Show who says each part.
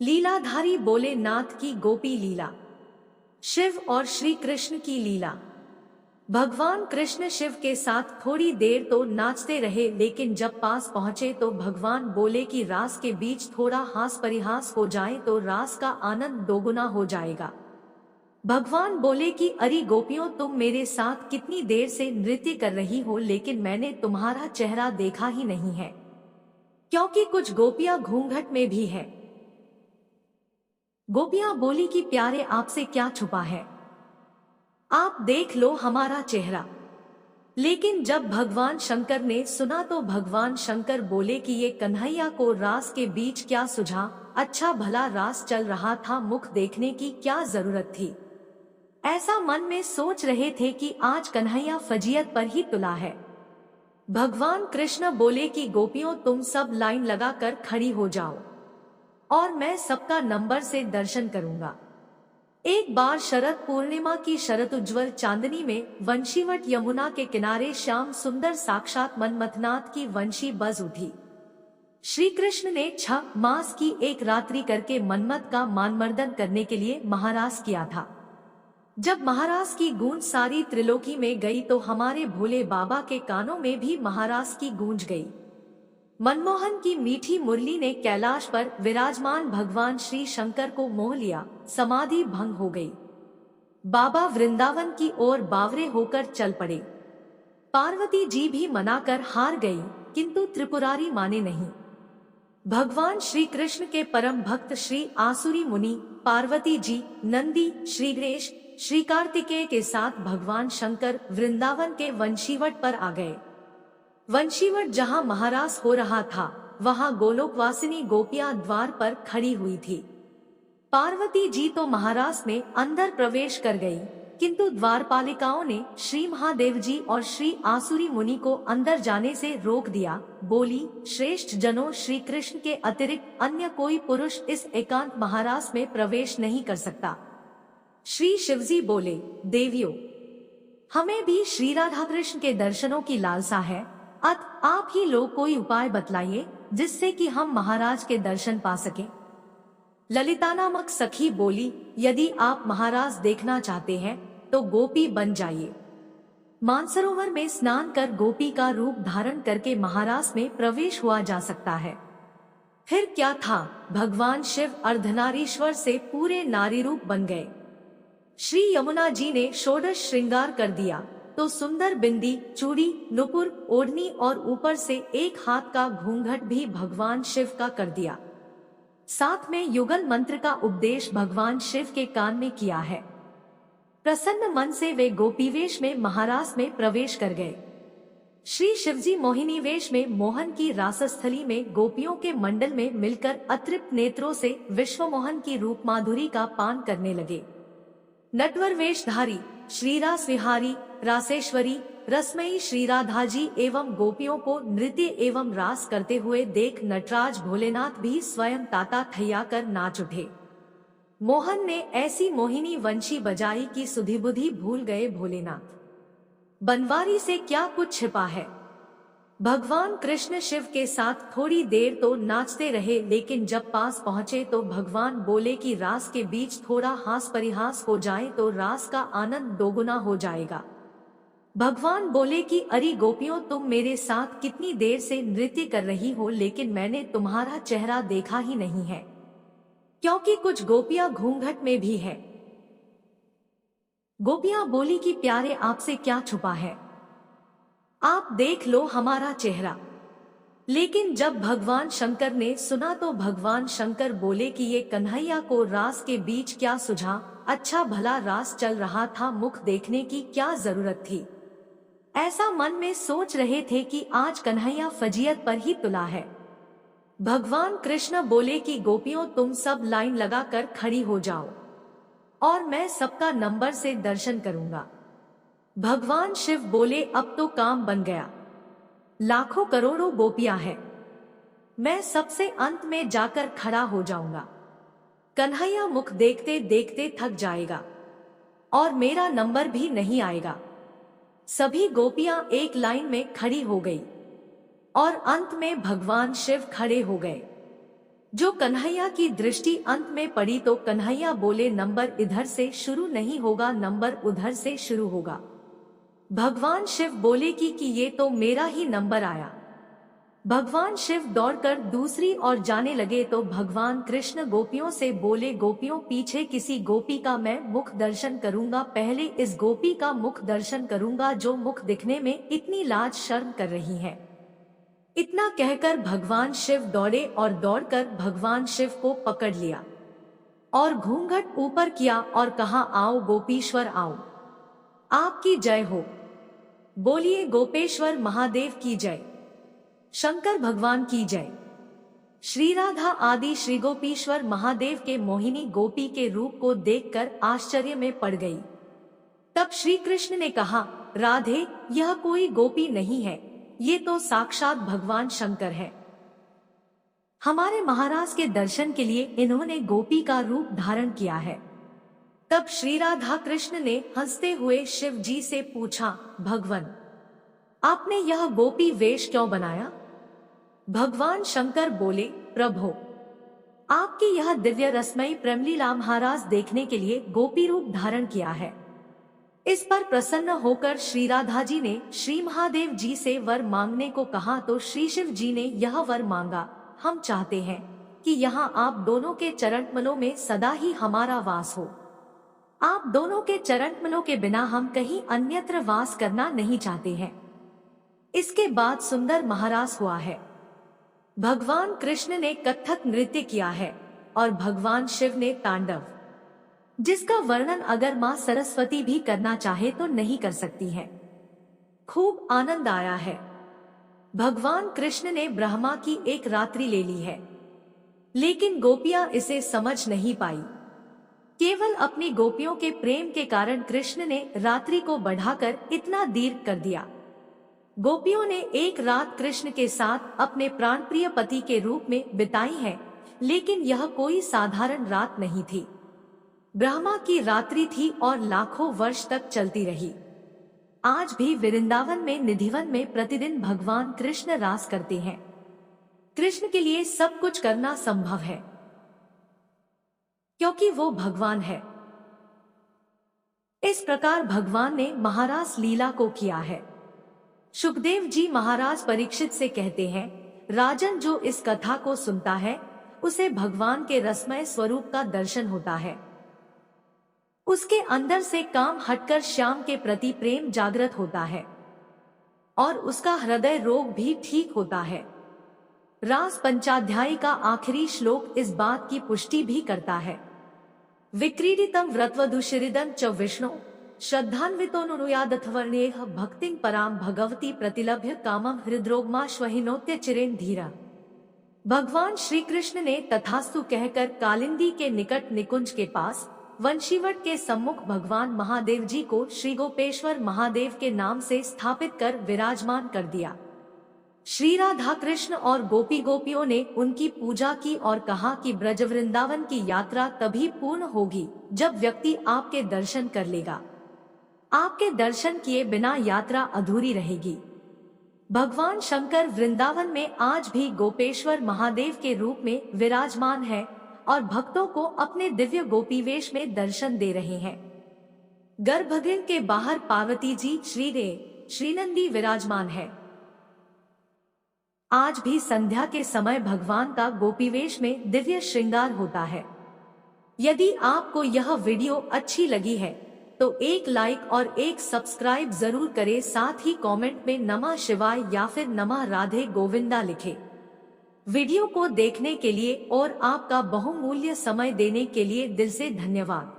Speaker 1: लीलाधारी बोले नाथ की गोपी लीला। शिव और श्री कृष्ण की लीला। भगवान कृष्ण शिव के साथ थोड़ी देर तो नाचते रहे, लेकिन जब पास पहुंचे तो भगवान बोले कि रास के बीच थोड़ा हास परिहास हो जाए तो रास का आनंद दोगुना हो जाएगा। भगवान बोले कि अरे गोपियों, तुम मेरे साथ कितनी देर से नृत्य कर रही हो, लेकिन मैंने तुम्हारा चेहरा देखा ही नहीं है, क्योंकि कुछ गोपियां घूंघट में भी है। गोपियां बोली कि प्यारे, आपसे क्या छुपा है, आप देख लो हमारा चेहरा। लेकिन जब भगवान शंकर ने सुना तो भगवान शंकर बोले कि ये कन्हैया को रास के बीच क्या सुझा, अच्छा भला रास चल रहा था, मुख देखने की क्या जरूरत थी। ऐसा मन में सोच रहे थे कि आज कन्हैया फजीयत पर ही तुला है। भगवान कृष्ण बोले कि गोपियों, तुम सब लाइन लगाकर खड़ी हो जाओ और मैं सबका नंबर से दर्शन करूंगा। एक बार शरद पूर्णिमा की शरद उज्ज्वल चांदनी में वंशीवट यमुना के किनारे श्याम सुंदर साक्षात मनमथनाथ की वंशी बज उठी। श्री कृष्ण ने 6 मास की एक रात्रि करके मनमथ का मानमर्दन करने के लिए महारास किया था। जब महारास की गूंज सारी त्रिलोकी में गई तो हमारे भोले बाबा के कानों में भी महारास की गूंज गई। मनमोहन की मीठी मुरली ने कैलाश पर विराजमान भगवान श्री शंकर को मोह लिया, समाधि भंग हो गई। बाबा वृंदावन की ओर बावरे होकर चल पड़े। पार्वती जी भी मनाकर हार गई, किंतु त्रिपुरारी माने नहीं। भगवान श्री कृष्ण के परम भक्त श्री आसुरी मुनि, पार्वती जी, नंदी, श्री गणेश, श्री कार्तिकेय के साथ भगवान शंकर वृंदावन के वंशीवट पर आ गए। वंशीवट जहां महारास हो रहा था, वहां गोलोकवासिनी गोपियां द्वार पर खड़ी हुई थी। पार्वती जी तो महारास में अंदर प्रवेश कर गई, किंतु द्वारपालिकाओं ने श्री महादेव जी और श्री आसुरी मुनि को अंदर जाने से रोक दिया। बोली, श्रेष्ठ जनों, श्री कृष्ण के अतिरिक्त अन्य कोई पुरुष इस एकांत महारास में प्रवेश नहीं कर सकता। श्री शिवजी बोले, देवियों, हमें भी श्री राधा कृष्ण के दर्शनों की लालसा है, आप ही लोग कोई उपाय बतलाइए जिससे कि हम महाराज के दर्शन पा सके। ललिता नामक सखी बोली, यदि आप महाराज देखना चाहते हैं तो गोपी बन जाइए। मानसरोवर में स्नान कर गोपी का रूप धारण करके महाराज में प्रवेश हुआ जा सकता है। फिर क्या था, भगवान शिव अर्धनारीश्वर से पूरे नारी रूप बन गए। श्री यमुना जी ने षोडश श्रृंगार कर दिया तो सुंदर बिंदी, चूड़ी, नुपुर, ओढ़नी और ऊपर से एक हाथ का घूंघट भी भगवान शिव का कर दिया। साथ में युगल मंत्र का उपदेश भगवान शिव के कान में किया है। प्रसन्न मन से वे गोपीवेश में महारास में प्रवेश कर गए। श्री शिवजी मोहिनी वेश में मोहन की रासस्थली में गोपियों के मंडल में मिलकर अतृप्त नेत्रों से विश्वमोहन की रूप माधुरी का पान करने लगे। नटवर वेशधारी श्री रास विहारी रासेश्वरी रसमयी श्री राधा जी एवं गोपियों को नृत्य एवं रास करते हुए देख नटराज भोलेनाथ भी स्वयं ताता थैया कर नाच उठे। मोहन ने ऐसी मोहिनी वंशी बजाई कि सुधिबुद्धि भूल गए भोलेनाथ। बनवारी से क्या कुछ छिपा है। भगवान कृष्ण शिव के साथ थोड़ी देर तो नाचते रहे, लेकिन जब पास पहुंचे तो भगवान बोले कि रास के बीच थोड़ा हास परिहास हो जाए तो रास का आनंद दोगुना हो जाएगा। भगवान बोले कि अरे गोपियों, तुम मेरे साथ कितनी देर से नृत्य कर रही हो, लेकिन मैंने तुम्हारा चेहरा देखा ही नहीं है, क्योंकि कुछ गोपियां घूंघट में भी है। गोपियां बोली कि प्यारे, आपसे क्या छुपा है, आप देख लो हमारा चेहरा। लेकिन जब भगवान शंकर ने सुना तो भगवान शंकर बोले कि ये कन्हैया को रास के बीच क्या सुझा, अच्छा भला रास चल रहा था, मुख देखने की क्या जरूरत थी। ऐसा मन में सोच रहे थे कि आज कन्हैया फजीयत पर ही तुला है। भगवान कृष्ण बोले कि गोपियों, तुम सब लाइन लगाकर खड़ी हो जाओ और मैं सबका नंबर से दर्शन करूंगा। भगवान शिव बोले, अब तो काम बन गया, लाखों करोड़ों गोपियां हैं, मैं सबसे अंत में जाकर खड़ा हो जाऊंगा। कन्हैया मुख देखते देखते थक जाएगा और मेरा नंबर भी नहीं आएगा। सभी गोपियां एक लाइन में खड़ी हो गई और अंत में भगवान शिव खड़े हो गए। जो कन्हैया की दृष्टि अंत में पड़ी तो कन्हैया बोले, नंबर इधर से शुरू नहीं होगा, नंबर उधर से शुरू होगा। भगवान शिव बोले कि ये तो मेरा ही नंबर आया। भगवान शिव दौड़कर दूसरी ओर जाने लगे तो भगवान कृष्ण गोपियों से बोले, गोपियों पीछे किसी गोपी का मैं मुख दर्शन करूंगा, पहले इस गोपी का मुख दर्शन करूंगा जो मुख दिखने में इतनी लाज शर्म कर रही है। इतना कहकर भगवान शिव दौड़े और दौड़कर भगवान शिव को पकड़ लिया और घूंघट ऊपर किया और कहा, आओ गोपीश्वर आओ, आपकी जय हो। बोलिए गोपेश्वर महादेव की जय, शंकर भगवान की जय। श्री राधा आदि श्री गोपीश्वर महादेव के मोहिनी गोपी के रूप को देखकर आश्चर्य में पड़ गई। तब श्री कृष्ण ने कहा, राधे, यह कोई गोपी नहीं है, ये तो साक्षात भगवान शंकर है। हमारे महाराज के दर्शन के लिए इन्होंने गोपी का रूप धारण किया है। तब श्री राधा कृष्ण ने हंसते हुए शिव जी से पूछा, भगवान, आपने यह गोपी वेश क्यों बनाया? भगवान शंकर बोले, प्रभो, आपकी यह दिव्य रसमयी प्रेमलीला महाराज देखने के लिए गोपी रूप धारण किया है। इस पर प्रसन्न होकर श्री राधा जी ने श्री महादेव जी से वर मांगने को कहा तो श्री शिव जी ने यह वर मांगा, हम चाहते हैं कि यहाँ आप दोनों के चरणकमलों में सदा ही हमारा वास हो। आप दोनों के चरणकमलों के बिना हम कहीं अन्यत्र वास करना नहीं चाहते हैं। इसके बाद सुंदर महारास हुआ है। भगवान कृष्ण ने कथक नृत्य किया है और भगवान शिव ने तांडव, जिसका वर्णन अगर माँ सरस्वती भी करना चाहे तो नहीं कर सकती है। खूब आनंद आया है। भगवान कृष्ण ने ब्रह्मा की एक रात्रि ले ली है, लेकिन गोपियां इसे समझ नहीं पाई। केवल अपनी गोपियों के प्रेम के कारण कृष्ण ने रात्रि को बढ़ाकर इतना दीर्घ कर दिया। गोपियों ने एक रात कृष्ण के साथ अपने प्राणप्रिय पति के रूप में बिताई है, लेकिन यह कोई साधारण रात नहीं थी। ब्रह्मा की रात्रि थी और लाखों वर्ष तक चलती रही। आज भी वृंदावन में निधिवन में प्रतिदिन भगवान कृष्ण रास करते हैं। कृष्ण के लिए सब कुछ करना संभव है, क्योंकि वो भगवान है। इस प्रकार भगवान ने महारास लीला को किया है। सुखदेव जी महाराज परीक्षित से कहते हैं, राजन, जो इस कथा को सुनता है उसे भगवान के रसमय स्वरूप का दर्शन होता है। उसके अंदर से काम हटकर श्याम के प्रति प्रेम जागृत होता है और उसका हृदय रोग भी ठीक होता है। रास पंचाध्यायी का आखिरी श्लोक इस बात की पुष्टि भी करता है। विक्रीडितम व्रतवधुशिरिदं च विष्णु श्रद्धान्वितोनुयादथवर्णेह भक्तिं पराम भगवती प्रतिलभ्य कामम हृद्रोगमाश्वहिनोत्य चिरेन धीरा। भगवान श्री कृष्ण ने तथास्तु कहकर कालिंदी के निकट निकुंज के पास वंशीवट के सम्मुख भगवान महादेव जी को श्री गोपेश्वर महादेव के नाम से स्थापित कर विराजमान कर दिया। श्री राधा कृष्ण और गोपी गोपियों ने उनकी पूजा की और कहा कि ब्रज वृंदावन की यात्रा तभी पूर्ण होगी जब व्यक्ति आपके दर्शन कर लेगा। आपके दर्शन किए बिना यात्रा अधूरी रहेगी। भगवान शंकर वृंदावन में आज भी गोपेश्वर महादेव के रूप में विराजमान है और भक्तों को अपने दिव्य गोपीवेश में दर्शन दे रहे हैं। गर्भगृह के बाहर पार्वती जी श्रीनंदी विराजमान है। आज भी संध्या के समय भगवान का गोपीवेश में दिव्य श्रृंगार होता है। यदि आपको यह वीडियो अच्छी लगी है तो एक लाइक और एक सब्सक्राइब जरूर करें। साथ ही कमेंट में नमः शिवाय या फिर नमः राधे गोविंदा लिखें। वीडियो को देखने के लिए और आपका बहुमूल्य समय देने के लिए दिल से धन्यवाद।